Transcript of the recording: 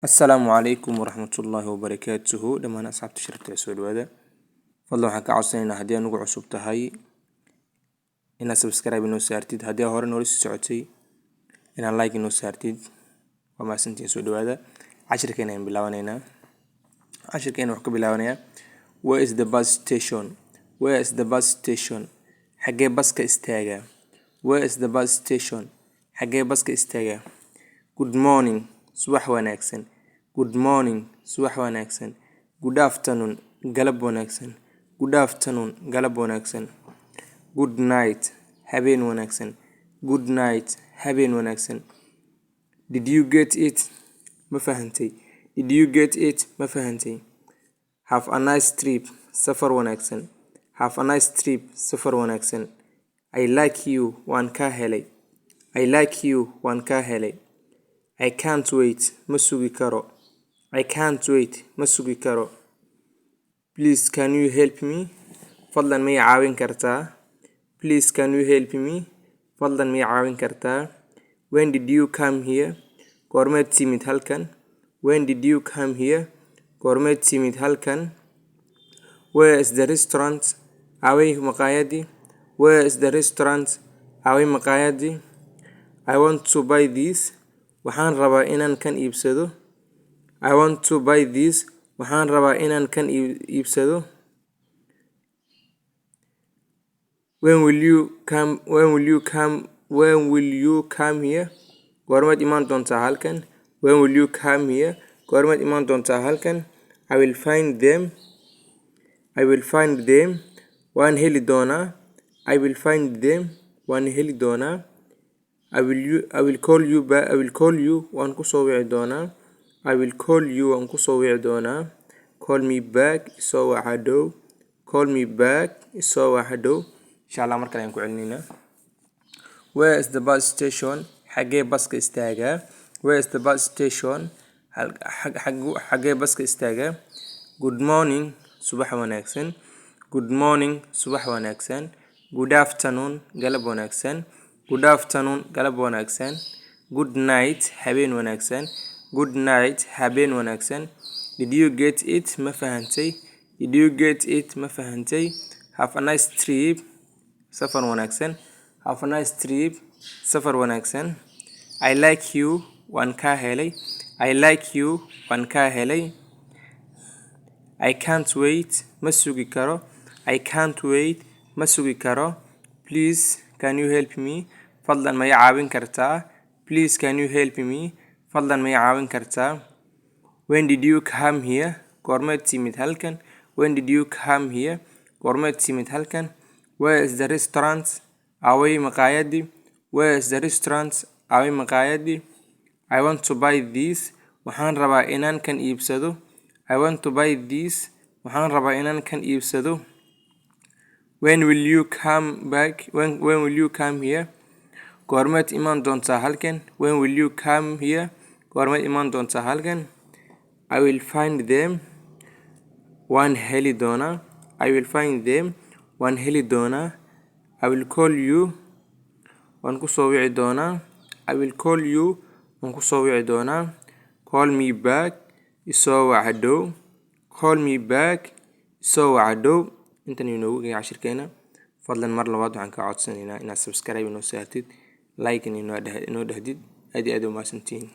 السلام عليكم ورحمة الله وبركاته لما أصحاب شركة سود هذا فضلا حكا عصينا هدي نوع عصوب تهاي إن سبسكرايب إنه سارتيد هدي هورن ورس سعودي إن لايك إنه سارتيد وما سنتين سود هذا عشر كنا بلاونينا عشر كنا وحكي بلاونيا where is the bus station where is the bus station حاجة بس كاستاجا where is the bus station حاجة بس كاستاجا good morning subax wanaagsan good morning subax wanaagsan good afternoon galab wanaagsan good afternoon galab wanaagsan good night habeen wanaagsan good night habeen wanaagsan did you get it ma fahantay did you get it ma fahantay have a nice trip safar wanaagsan have a nice trip safar wanaagsan I like you waan ka helay I like you waan ka helay I can't wait ma sugi karo I can't wait ma sugi karo please can you help me fadlan ma i caawin kartaa please can you help me fadlan ma i caawin kartaa when did you come here goormeed timid halkan when did you come here goormeed timid halkan where is the restaurant away maqaayadii where is the restaurant away maqaayadii I want to buy this waxaan rabaa inaan kan iibsado I want to buy this waxaan rabaa inaan kan iibsado when will you come here goormeed imaan doontaa halkan when will you come here goormeed imaan doontaa halkan I will find them waan heli doonaa I will find them waan heli doonaa I will call you waan ku soo wici doonaa I will call you waan ku soo wici doonaa call me back isoo waca dhow call me back isoo waca dhow insha Allah mar kale aan ku celinayna where is the bus station xagee baska istaagaa where is the bus station xagee baska istaagaa good morning subax wanaagsan good morning subax wanaagsan good afternoon galab wanaagsan good afternoon galab wanaagsan good night habeen wanaagsan good night habeen wanaagsan did you get it ma fahantay did you get it ma fahantay have a nice trip safar wanaagsan have a nice trip safar wanaagsan I like you waan ka helay I like you waan ka helay I can't wait ma sugi karo I can't wait ma sugi karo please can you help me fadlan ma i caawin kartaa please can you help me fadlan ma i caawin kartaa when did you come here goormeed timid halkan when did you come here goormeed timid halkan where is the restaurant away maqaayadii where is the restaurant away maqaayadii I want to buy this waxaan rabaa inaan kan iibsado I want to buy this waxaan rabaa inaan kan iibsado when will you come will you come here goormeed imaan doontaa halkan when will you come here goormeed imaan doontaa halkan I will find them waan heli doonaa I will find them waan heli doonaa I will call you waan ku soo wici doonaa I will call you waan ku soo wici doonaa call me back isoo waca dhow call me back isoo waca dhow intan inoogu gaya cashirkeena fadlan mar labaad waxaan ka codsanaynaa inaad subscribe inoo saartid like inoo dhahdid aad iyo aad u mahadsantihiin